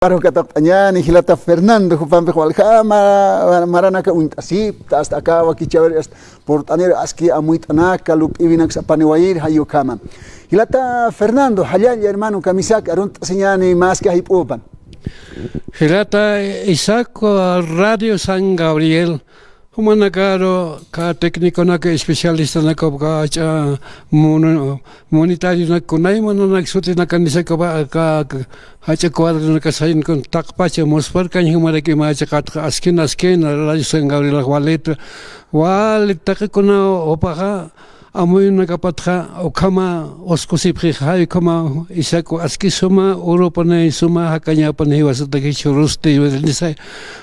Claro que tocaña ni Hilata Fernando, Jupanpe Jualja, Maranaka Untasip, hasta acá, Wakichaver, Portanero, Aski, Amuitanaka, Lup Ibinax, Apaniwair, Hayukama. Hilata Fernando, Hayal, hermano, Camisac, Arunt Señani, más que Hipopan. Hilata Isaac, Radio San Gabriel. Humanakaro ka técnico na ka especialista na ka monetario na kunay man na nagsuti na kanisa ka ba ka hacha kwadro na kasayin kon takpacha mospar kan humara ki ma cha kat askin radio San Gabriel walet tak ko na opaha amoy na kapatha okama oskosi prikhay kama isako aski suma Europa na suma hakanya panhiwas ta ki churuste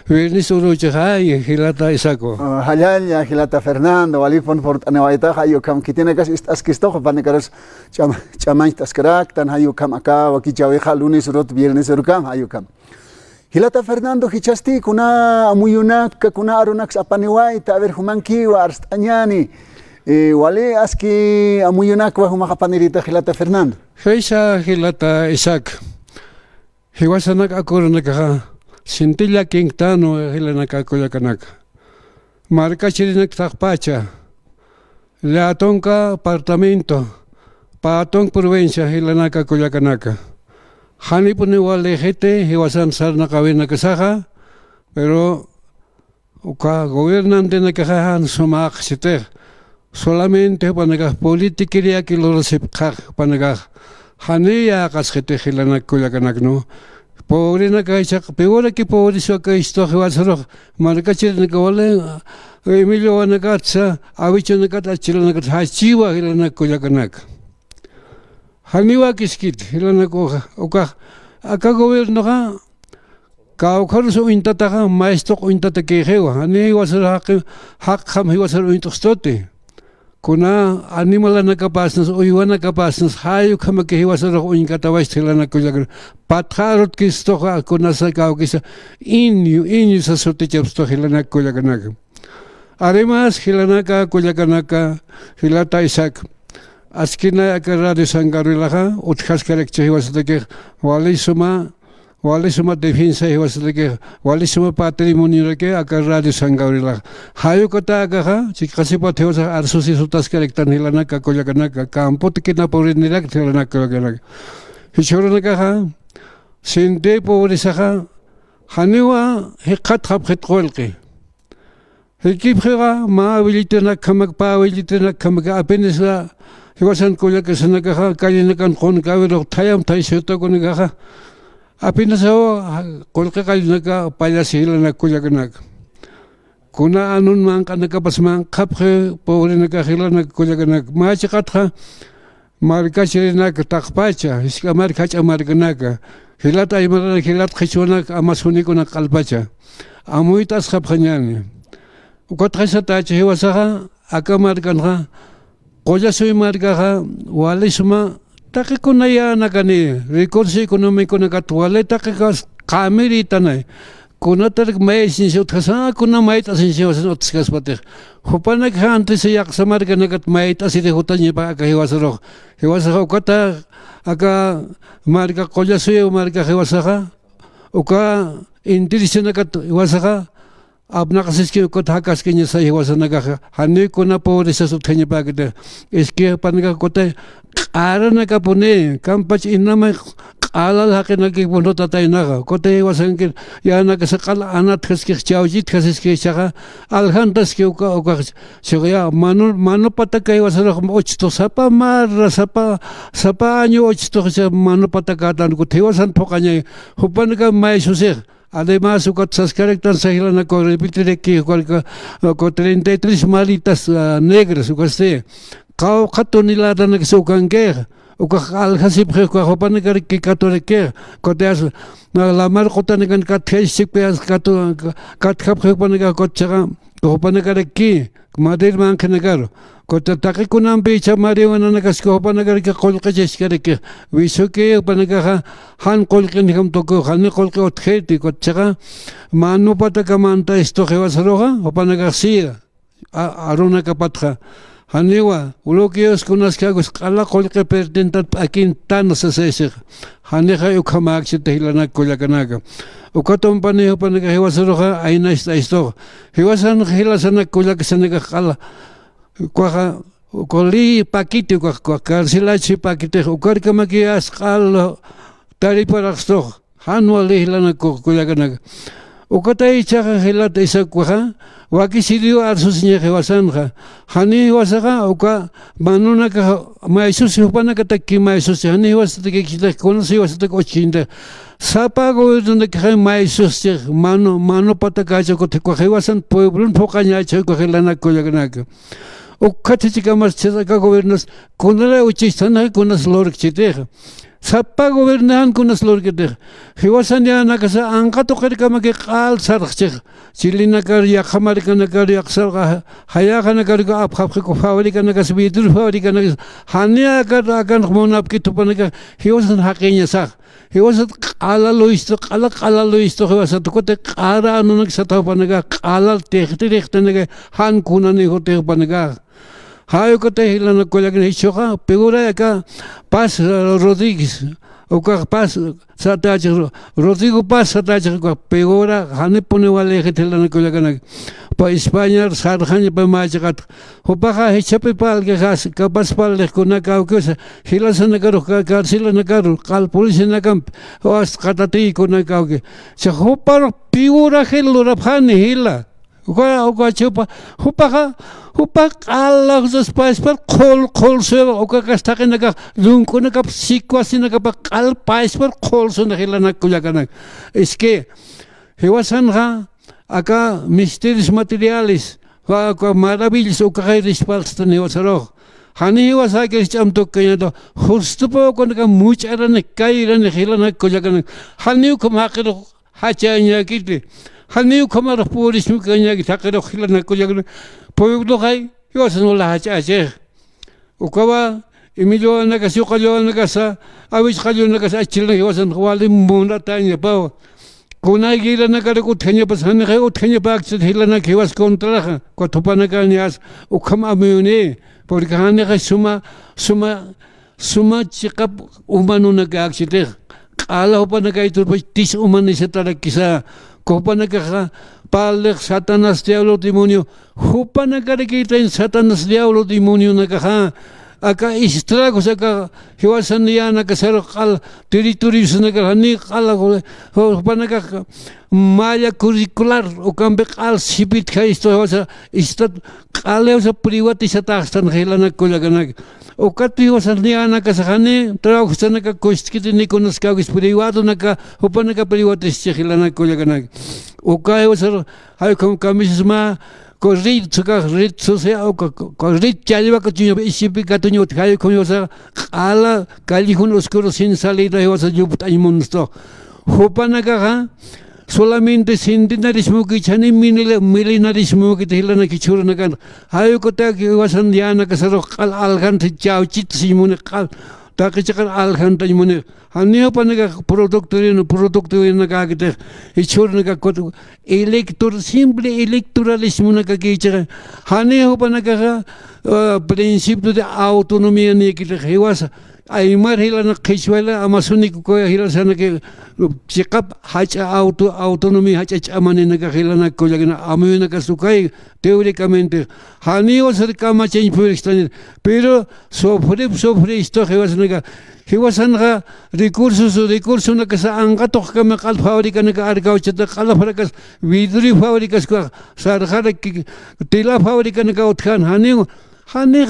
vernis uro cha Hilata isako Halal ya Hilata Fernando walipon portanewaita hayukam kitine kas askisto panekaros chamay taskrak tan hayukam aka wakichawi lunes rot viernes rukam hayukam Hilata Fernando hichasti kuna amuyunak kuna arunax apaniwaita a ver humanki wa arstañani wale aski amuyunak wa humakapanirita Hilata Fernando. Heisa Hilata Isaac. Hiwasanak akoranaka. Sintilla Quintano Hilanaka Koyakanak. Marca Chirinak Takpacha. La Tonka Apartamento. Patong Provincia Hilanaka Koyakanaka. Hani Puniwale Hete, Hiwasan Sarnakawina Kasaja, pero Uka gobernante Nakahan Sumak Siter. Solamente panagas politiquería que lo recepcar panagas hanea casquete hilana kuyakanak no pobre na kaisa peor que pobre so que esto que va a ser marca chile que vale Emilio Anakatsa avicho nakata chile nakata chiva hilana kuyakanak haniwa kiskit hilana ko oka aka gobierno ka so intata maestro intata que hewa hani was hak kham he was intstote kuna animal na kapasnas o iwan na kapasnas hayo kama kehiwasa ro in katawais tilana kulag patharot kisto kuna sa kao kisa inyu sa sote chapsto hilana kulag además hilanaka kulag Hilata Isaac askina Radio San Gabriel utkhas karekche hiwasa ke Walisuma defensa hiwasa ke walisuma patrimonio ke Radio San Gabriel hayo kota aga chikasi patheusa arsusi sutas karektan hilana ka koyakana ka campo tikina porinira hilana koyakana hichorona ka sinde pobreza haniwa hikat khap khetqolqi hikipkhira ma habilitena kamak pa habilitena kamak apenes hiwasan koyakasana ka kalina kan kon ka vero thayam thai seto kon ka apenas kolka kalina payasila kuyakanak. Kuna anun man kanaka pasman kapre pobre nakahila kuyakanak. Machakatha markachirinak takpacha, iska markacha markanaka. Hilata imara hilat khichunak amasuniko kalpacha. Amuitas kapanyani. Ukotresa tacha hiwasaha akamarkanha. Koja sui markaha walisuma taki kunaya nakani recurso económico nakatuale taki kameri tanay kuna tarik may sinsiyo thasa kuna may tasinsiyo sa otskas patih hupanak hanti sa yak samar kanakat may tasite hutan niya pa akahiwasaro hiwasaka ukata aka marka kolyasuyo marka hiwasaka uka intirisyo nakat hiwasaka अपना कसिस के कोथा कस के निसा ही वसना का हने को ना पोरे से सुथने पाके इसके अपन का कोते आरन का पुने कम पच इन्ना में आला हके न के पुनो तता इना कोते वसन के या ना के सकल अनाथ खस के चावजी खसिस के चगा अलहन दस के का छया मानो पता के वसन ओच तो सपा मार सपा अन्यो ओच तो से मानो पता का तन को थे वसन ठोकाने हुपन का मैं Suse Además, ukotsas karektan sa hilana ko repetir que con 33 malitas negras ukoste kao katonilada na kisukanger ukakal hasip ko hopan ke katore koteas na lamar kotan kan kathesik pe kato kathap hopan ka kotcha hopan kareki madir man khenagar kota taki kunam be chamari wana na kas ko hopan ka kolka jes kareke wisoke hopan ka han kolken ham to ko han kolke otheti kotcha manu pata ka manta esto hewasroga hopan ka si aruna ka patha Haniwa, ulokios kunaskagos kala kolke pertentat akin tan sa sesig. Hanika ukamak chita hilana kulakanaga. Ukatom paneho panaga hiwasaroka ay nice isto. Hiwasan hilasana kulakasanaga kala. Kwaka ukoli pakiti kwa karsilachi pakiti ukarka makias kala tariparaksto. Hanwali hilana kulakanaga. Ukatay chaka hilata isa kwa wakisidio arsusnya hewasanja hani hewasaka uka manuna ka maisus hupana kata ki maisus hani hewasata ke kita konas hewasata ko chinda sapa go donde que maisus mano pata kaja ko te ko hewasan pueblon pokanya che ko helana ko yagnak ukati chika mas chesa ka gobiernos konala uchistana konas lork chite Sapa gobernahan kunas lor kita. Hiwasan ya nakasa angkat okar kama ke kal sarchik. Chili nakar ya khamar ka nakar ya ksar ka haya ka nakar ka ap khap ko fawari ka nakas bidur fawari ka nakas hanya akan monap ki tupan ka hiwasan hakinya sak. Hiwasan kala lo isto hiwasan to kote kara anu nak sataw panaga kala tekte naga han kunani hote panaga. Hayo ko te hilana ko lagin hichoka pegura ka Paz Rodríguez o ka Paz sataje Rodrigo Paz sataje ko pegura hane pone wale hetelana ko lagana pa España sarjani pa majagat hopaha hichape pal ke gas ka paspal le ko na ka ko hilasana karo ka karsilana karo kal police na camp os katati ko na ka ke se hopar pegura helora phane hila Uka chupa hupak Allah khusus paspal kol sewa uka kastakin naga lungko naga psikwasi naga kal paspal kol so nakila nakulaga eske hewasan ha aka misterios materiales wa aka maravillas uka kay rispalstan hewasaro hani hewasa ke chamtok kaya to justo po ko naga muchara ne kaira ne hila nakulaga hani uka makiro hachanya kiti Hani kamar polis mukanya kita kena khilan aku jaga pueblo kai yosan wala hacha ukawa Emilio nakasi ukalio nakasa awis kalio nakasa achilna yosan wali munda tanya pa kuna gila nakare ko thenya pasan kai ko thenya pak se hilana kewas kontra ko thopana kanyas ukama amune porque hane kai suma chikap umanu nagakchite kala hopana kai tur tis umani setara kisa Kopanaga palek Satanas diablo demonio hupanaga kita in Satanas diablo demonio nagaha aka istragos aka hiwasan ya nakasaro kal territorios nagarani kala hupanaga maya curricular o kambe kal sibit kai isto hiwasa istat kale usa privatizata stan helana kolagana o kati hiwasan ya nakasahane trabajo naka koskiti ni konaskagis privado naka hupanaga privatizche helana kolagana o kai usa hay kamisma Corrit social corrit chaliva que tinha isipi gatunho kai começa ala calihun oscuro sin salida e wasa jupt ai monsto hopanaga solamente centenarismo que chani milenarismo que hilana que churna kan hayo kota que wasan diana que saro algan chau chit simune kal ta que chakar algan tajmune hanio panaga producto na ka que churna ka kot simple electoralismo na ka que hanio panaga principio de autonomía ni que hewasa Aymar hilana kishwala amasunik ko hilasana ke chikap hacha autonomía hacha amane naga hilana ko lagina amuna ka sukai teóricamente hanio cercama change por pero sofre esto hiwasana recursos na ka sa angato ka makal fabrika na ka argaw chata kala farakas vidri fabrikas ka sarhara tila fabrika na ka utkan hanio Hani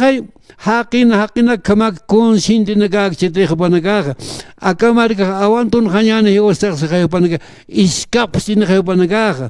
hakina kamak konsinti nagagchite kapanaga akamarika awantun kanyana hiwastak sa kayo panaga iskap sin kayo panaga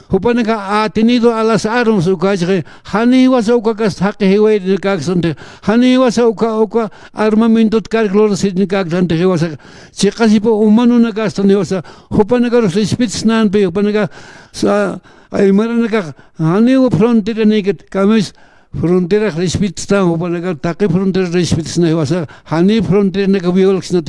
hupanaga atinido alas arms ukajre hani hiwasa ukakas haki hiway nagagsante hani hiwasa uka armamentot karklor sin nagagsante hiwasa chikasi po umano nagastan hiwasa hupanaga spitsnan pe hupanaga sa ay maranaga hani frontier naked kamis frontera respecta hupanaga taqi frontera respecta hiwasa hani frontera na violaxna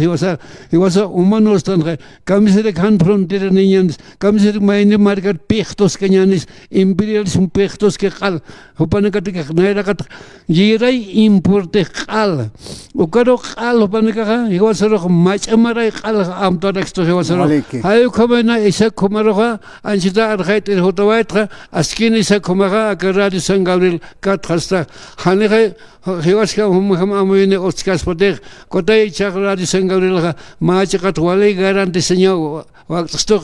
hiwasa humanos tan kamisere han frontera niñans kamisere maine markat pechtos kañanis imperialism pechtos que qal hupanaga tika naira kat yirai importe qal ukaro qal hupanaga hiwasa ro machamarai qal amtoraxto hiwasa ro hayo khamana isa khomaro anchita arhait hotawaitra askini isa khomaga akaradi sangavril kat hasta hanega hiwaska hum amoyne otskas poder kotay chakradi sangavril machakat wale garante señor waksto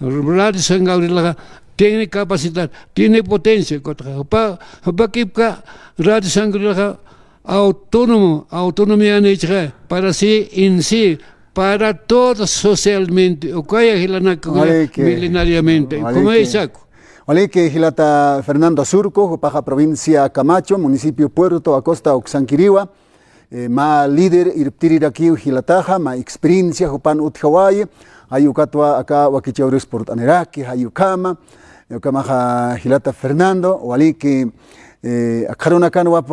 radi sangavril tiene capacidad tiene potencia kotra pa kipka radi sangavril autonomía necha para sí en sí para todos socialmente o kaya hilanak milenariamente como es Olé que Hilata Fernando Surco, Paja provincia Camacho, municipio Puerto Acosta Oxanquiriwa, ma líder irptirirakiu Hilataja, ma experiencia Jupan Utjawaye, ayukatua acá Wakichaures por Aneraki, ayukama, yukamaja Hilata Fernando, olé que Akaruna Kanwa por